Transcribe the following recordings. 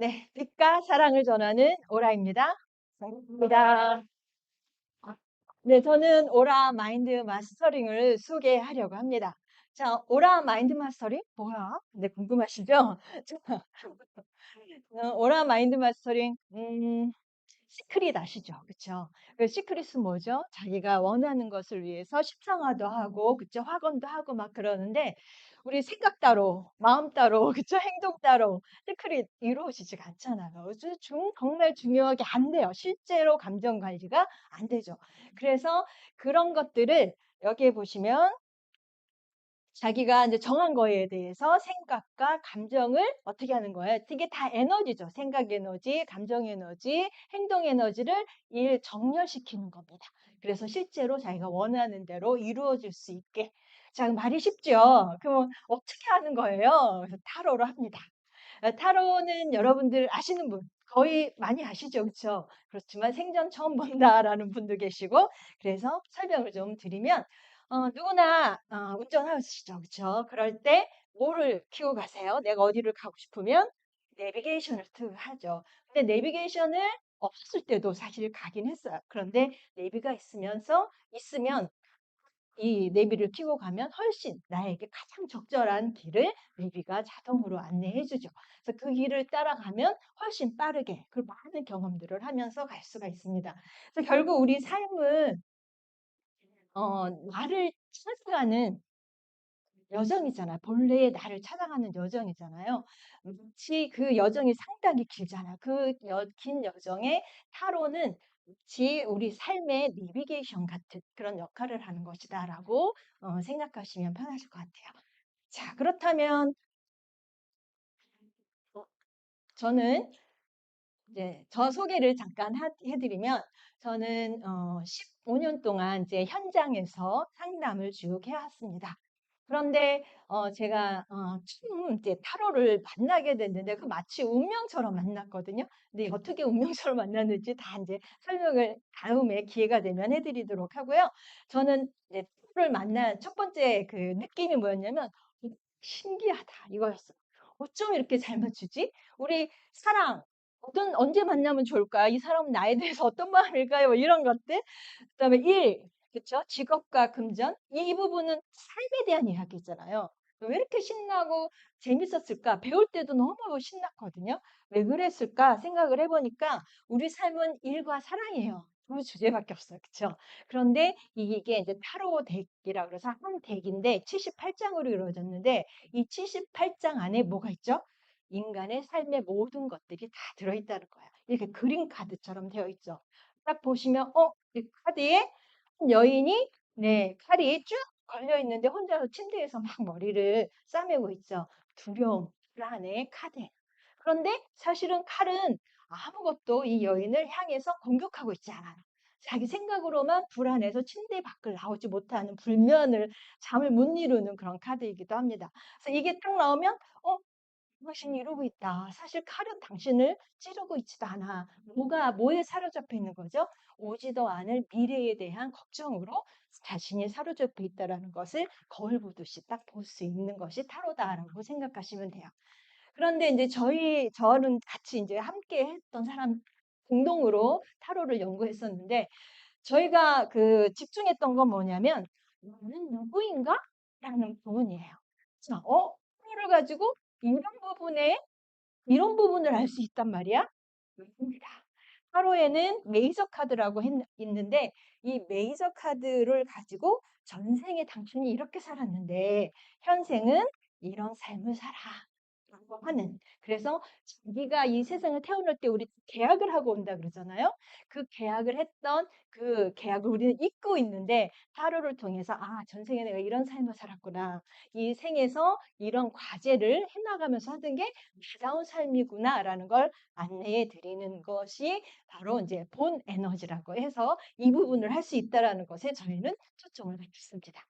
네, 빛과 사랑을 전하는 오라입니다. 반갑습니다. 네, 저는 오라 마인드 마스터링을 소개하려고 합니다. 자, 오라 마인드 마스터링? 뭐야? 네, 궁금하시죠? 자, 오라 마인드 마스터링, 시크릿 아시죠? 그쵸? 그 시크릿은 뭐죠? 자기가 원하는 것을 위해서 십상화도 하고, 그쵸? 확언도 하고 막 그러는데, 우리 생각 따로, 마음 따로, 그쵸? 행동 따로, 시크릿 이루어지지가 않잖아요. 그래서 정말 중요하게 안 돼요. 실제로 감정 관리가 안 되죠. 그래서 그런 것들을 여기에 보시면 자기가 이제 정한 거에 대해서 생각과 감정을 어떻게 하는 거예요? 이게 다 에너지죠. 생각 에너지, 감정 에너지, 행동 에너지를 정렬시키는 겁니다. 그래서 실제로 자기가 원하는 대로 이루어질 수 있게. 자, 말이 쉽죠? 그럼 어떻게 하는 거예요? 그래서 타로로 합니다. 타로는 여러분들 아시는 분 거의 많이 아시죠? 그렇죠? 그렇지만 생전 처음 본다라는 분도 계시고 그래서 설명을 좀 드리면 누구나 운전하시죠. 그렇죠? 그럴 때 뭐를 켜고 가세요? 내가 어디를 가고 싶으면 내비게이션을 하죠. 근데 내비게이션을 없었을 때도 사실 가긴 했어요. 그런데 내비가 있으면 이 내비를 켜고 가면 훨씬 나에게 가장 적절한 길을 내비가 자동으로 안내해 주죠. 그래서 그 길을 따라가면 훨씬 빠르게 그 많은 경험들을 하면서 갈 수가 있습니다. 그래서 결국 우리 삶은 나를 찾아가는 여정이잖아요. 본래의 나를 찾아가는 여정이잖아요. 마치 그 여정이 상당히 길잖아요. 그 긴 여정에 타로는 마치 우리 삶의 내비게이션 같은 그런 역할을 하는 것이다라고 생각하시면 편하실 것 같아요. 자, 그렇다면 어, 저는 이제 저 소개를 잠깐 해드리면 저는 15년 동안 이제 현장에서 상담을 쭉 해왔습니다. 그런데 제가 처음 이제 타로를 만나게 됐는데 그 마치 운명처럼 만났거든요. 근데 어떻게 운명처럼 만났는지 다 이제 설명을 다음에 기회가 되면 해드리도록 하고요. 저는 이제 타로를 만난 첫 번째 그 느낌이 뭐였냐면 신기하다 이거였어요. 어쩜 이렇게 잘 맞추지? 우리 사랑 언제 만나면 좋을까? 이 사람은 나에 대해서 어떤 마음일까요? 뭐 이런 것들. 그다음에 일, 그쵸? 직업과 금전. 이 부분은 삶에 대한 이야기잖아요. 왜 이렇게 신나고 재밌었을까? 배울 때도 너무 신났거든요. 왜 그랬을까? 생각을 해보니까 우리 삶은 일과 사랑이에요. 그 주제밖에 없어요. 그쵸? 그런데 이게 이제 타로 덱이라 그래서 한 덱인데 78장으로 이루어졌는데 이 78장 안에 뭐가 있죠? 인간의 삶의 모든 것들이 다 들어있다는 거예요. 이렇게 그림 카드처럼 되어 있죠. 딱 보시면, 이 카드에 한 여인이, 네, 칼이 쭉 걸려 있는데 혼자서 침대에서 막 머리를 싸매고 있죠. 두려움, 불안의 카드. 그런데 사실은 칼은 아무것도 이 여인을 향해서 공격하고 있지 않아요. 자기 생각으로만 불안해서 침대 밖을 나오지 못하는 불면을, 잠을 못 이루는 그런 카드이기도 합니다. 그래서 이게 딱 나오면, 당신이 이러고 있다. 사실 칼은 당신을 찌르고 있지도 않아. 뭐에 사로잡혀 있는 거죠? 오지도 않을 미래에 대한 걱정으로 자신이 사로잡혀 있다라는 것을 거울 보듯이 딱 볼 수 있는 것이 타로다라고 생각하시면 돼요. 그런데 이제 저는 같이 이제 함께 했던 사람 공동으로 타로를 연구했었는데 저희가 그 집중했던 건 뭐냐면 나는 누구인가? 라는 부분이에요. 자, 타로를 가지고 이런 이런 부분을 알 수 있단 말이야? 맞습니다. 타로에는 메이저 카드라고 있는데 이 메이저 카드를 가지고 전생에 당신이 이렇게 살았는데 현생은 이런 삶을 살아. 라고 하는. 그래서 자기가 이 세상을 태어날 때 우리 계약을 하고 온다 그러잖아요. 그 계약을 했던 그 계약을 우리는 잊고 있는데 타로를 통해서 전생에 내가 이런 삶을 살았구나. 이 생에서 이런 과제를 해나가면서 하던 게 나다운 삶이구나라는 걸 안내해 드리는 것이 바로 이제 본 에너지라고 해서 이 부분을 할 수 있다라는 것에 저희는 초점을 맞췄습니다.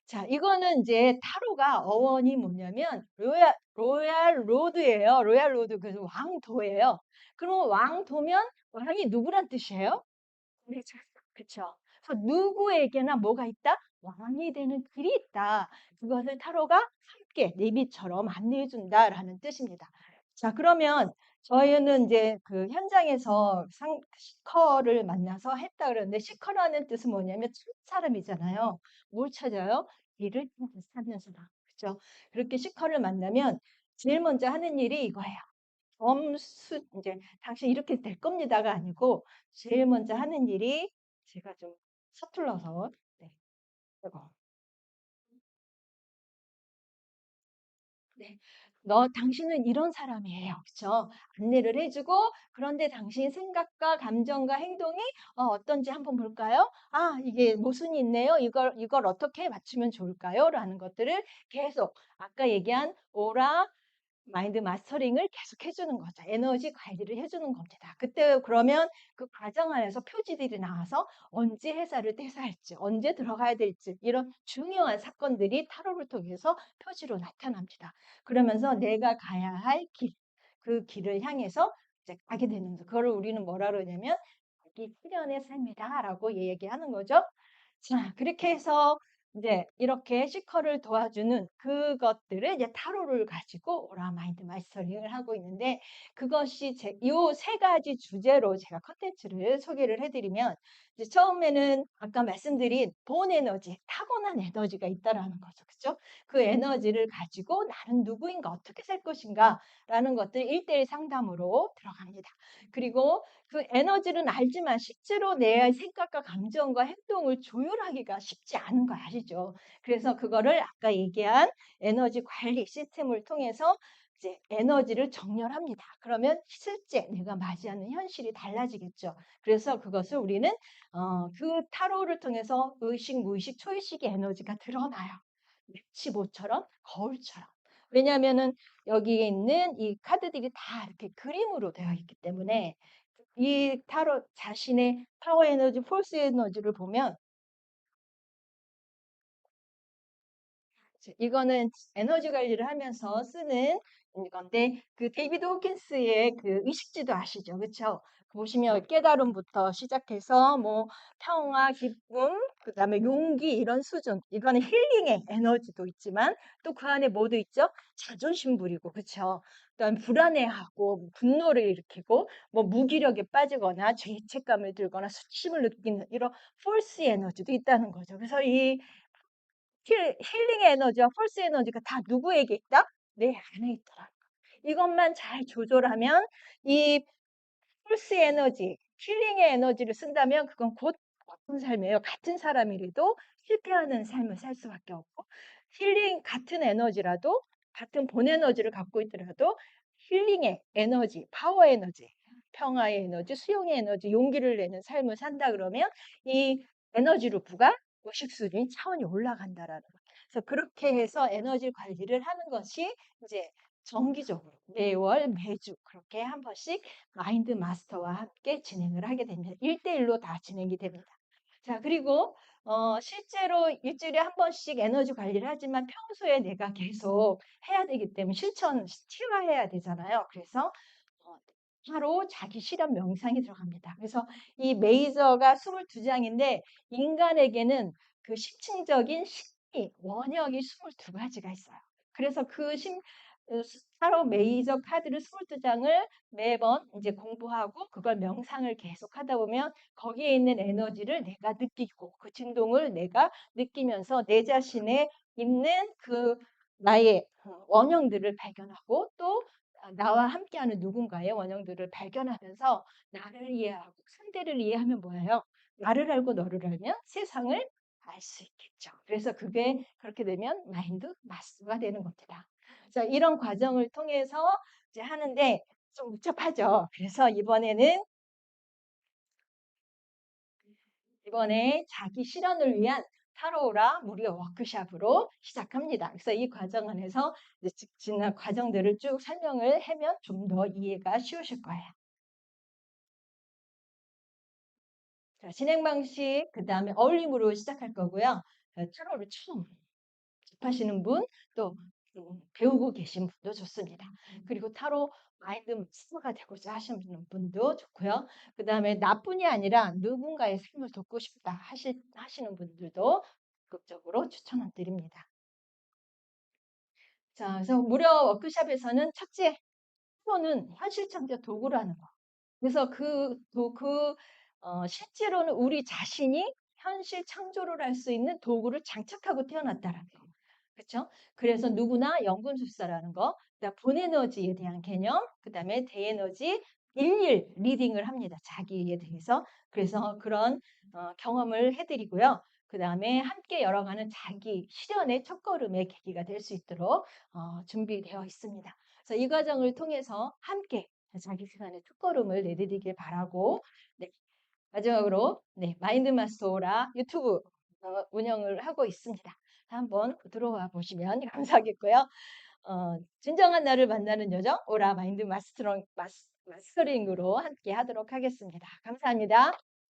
자, 이거는 이제 타로가 어원이 뭐냐면 로얄 로드예요. 로얄 로드 그래서 왕도예요. 그럼 왕도면 왕이 누구란 뜻이에요? 네, 그렇죠. 그 누구에게나 뭐가 있다? 왕이 되는 길이 있다. 그것을 타로가 함께 내비처럼 안내해 준다라는 뜻입니다. 자, 그러면 저희는 이제 그 현장에서 시커를 만나서 했다 그러는데 시커라는 뜻은 뭐냐면 찾는 사람이잖아요. 뭘 찾아요? 길을 찾는 사람. 그렇죠? 그렇게 시커를 만나면 제일 먼저 하는 일이 이거예요. 점수 이제 당신 이렇게 될 겁니다가 아니고 제일 먼저 하는 일이 제가 좀 서툴러서 네, 이거. 네. 당신은 이런 사람이에요. 그쵸? 안내를 해주고, 그런데 당신 생각과 감정과 행동이 어떤지 한번 볼까요? 아, 이게 모순이 있네요. 이걸 어떻게 맞추면 좋을까요? 라는 것들을 계속, 아까 얘기한 오라, 마인드 마스터링을 계속 해주는 거죠. 에너지 관리를 해주는 겁니다. 그때 그러면 그 과정 안에서 표지들이 나와서 언제 회사를 퇴사할지, 언제 들어가야 될지 이런 중요한 사건들이 타로를 통해서 표지로 나타납니다. 그러면서 내가 가야 할 길, 그 길을 향해서 이제 가게 되는 거죠. 그거를 우리는 뭐라 그러냐면 자기 실현의 삶이다라고 얘기하는 거죠. 자, 그렇게 해서 이제 이렇게 시커를 도와주는 그것들을 이제 타로를 가지고 오라 마인드 마스터링을 하고 있는데 그것이 요 세 가지 주제로 제가 컨텐츠를 소개를 해드리면 이제 처음에는 아까 말씀드린 본 에너지, 타고난 에너지가 있다라는 거죠. 그죠? 그 에너지를 가지고 나는 누구인가 어떻게 살 것인가 라는 것들 1대1 상담으로 들어갑니다. 그리고 그 에너지는 알지만 실제로 내 생각과 감정과 행동을 조율하기가 쉽지 않은 거 아시죠? 그래서 그거를 아까 얘기한 에너지 관리 시스템을 통해서 이제 에너지를 정렬합니다. 그러면 실제 내가 맞이하는 현실이 달라지겠죠. 그래서 그것을 우리는 그 타로를 통해서 의식, 무의식, 초의식의 에너지가 드러나요. 맵치보처럼 거울처럼. 왜냐하면은 여기에 있는 이 카드들이 다 이렇게 그림으로 되어 있기 때문에 이 타로 자신의 파워 에너지, 폴스 에너지를 보면 이거는 에너지 관리를 하면서 쓰는 건데 그 데이비드 호킨스의 그 의식지도 아시죠? 그렇죠? 보시면 깨달음부터 시작해서 뭐 평화, 기쁨, 그다음에 용기 이런 수준. 이거는 힐링의 에너지도 있지만 또 그 안에 뭐도 있죠? 자존심 부리고 그렇죠? 그다음에 불안해하고 분노를 일으키고 뭐 무기력에 빠지거나 죄책감을 들거나 수치심을 느끼는 이런 폴스 에너지도 있다는 거죠. 그래서 이 힐링의 에너지와 폴스 에너지가 다 누구에게 있다? 내 안에 있더라. 이것만 잘 조절하면 이 폴스 에너지, 힐링의 에너지를 쓴다면 그건 곧 어떤 삶이에요? 같은 사람이라도 실패하는 삶을 살 수밖에 없고 힐링 같은 에너지라도 같은 본 에너지를 갖고 있더라도 힐링의 에너지, 파워 에너지, 평화의 에너지, 수용의 에너지, 용기를 내는 삶을 산다 그러면 이 에너지 루프가 의식 수준이 차원이 올라간다라는 거예요. 그래서 그렇게 해서 에너지 관리를 하는 것이 이제 정기적으로 매월 매주 그렇게 한 번씩 마인드 마스터와 함께 진행을 하게 됩니다. 1대1로 다 진행이 됩니다. 자, 그리고 실제로 일주일에 한 번씩 에너지 관리를 하지만 평소에 내가 계속 해야 되기 때문에 실천해야 되잖아요. 그래서 하루 자기 실현 명상이 들어갑니다. 그래서 이 메이저가 22장인데 인간에게는 그 심층적인 심리, 원형이 22가지가 있어요. 그래서 타로 메이저 카드를 22장을 매번 이제 공부하고 그걸 명상을 계속 하다 보면 거기에 있는 에너지를 내가 느끼고 그 진동을 내가 느끼면서 내 자신에 있는 그 나의 원형들을 발견하고 또 나와 함께하는 누군가의 원형들을 발견하면서 나를 이해하고 상대를 이해하면 뭐예요? 나를 알고 너를 알면 세상을 알 수 있겠죠. 그래서 그게 그렇게 되면 마인드 마스터가 되는 겁니다. 자, 이런 과정을 통해서 이제 하는데 좀 복잡하죠. 그래서 이번에 자기 실현을 위한 타로라 무료 워크샵으로 시작합니다. 그래서 이 과정 안에서 이제 지난 과정들을 쭉 설명을 하면 좀 더 이해가 쉬우실 거예요. 자, 진행 방식, 그 다음에 어울림으로 시작할 거고요. 타로를 처음 접하시는 분, 또 배우고 계신 분도 좋습니다. 그리고 타로 마인드 마스터가 되고자 하시는 분도 좋고요. 그 다음에 나뿐이 아니라 누군가의 삶을 돕고 싶다 하시는 분들도 적극적으로 추천을 드립니다. 자, 그래서 무료 워크숍에서는 첫째, 타로는 현실 창조 도구라는 거. 그래서 실제로는 우리 자신이 현실 창조를 할 수 있는 도구를 장착하고 태어났다라는 거. 그렇죠? 그래서 누구나 연금술사라는 거, 그다음 본에너지에 대한 개념, 그다음에 대에너지 일일 리딩을 합니다. 자기에 대해서. 그래서 그런 경험을 해드리고요. 그다음에 함께 열어가는 자기 실현의 첫걸음의 계기가 될 수 있도록 준비되어 있습니다. 그래서 이 과정을 통해서 함께 자기 시간의 첫걸음을 내디디길 바라고, 네, 마지막으로 마인드 마스터라 유튜브 운영을 하고 있습니다. 한번 들어와 보시면 감사하겠고요. 진정한 나를 만나는 여정 오라 마인드 마스터링으로 함께 하도록 하겠습니다. 감사합니다.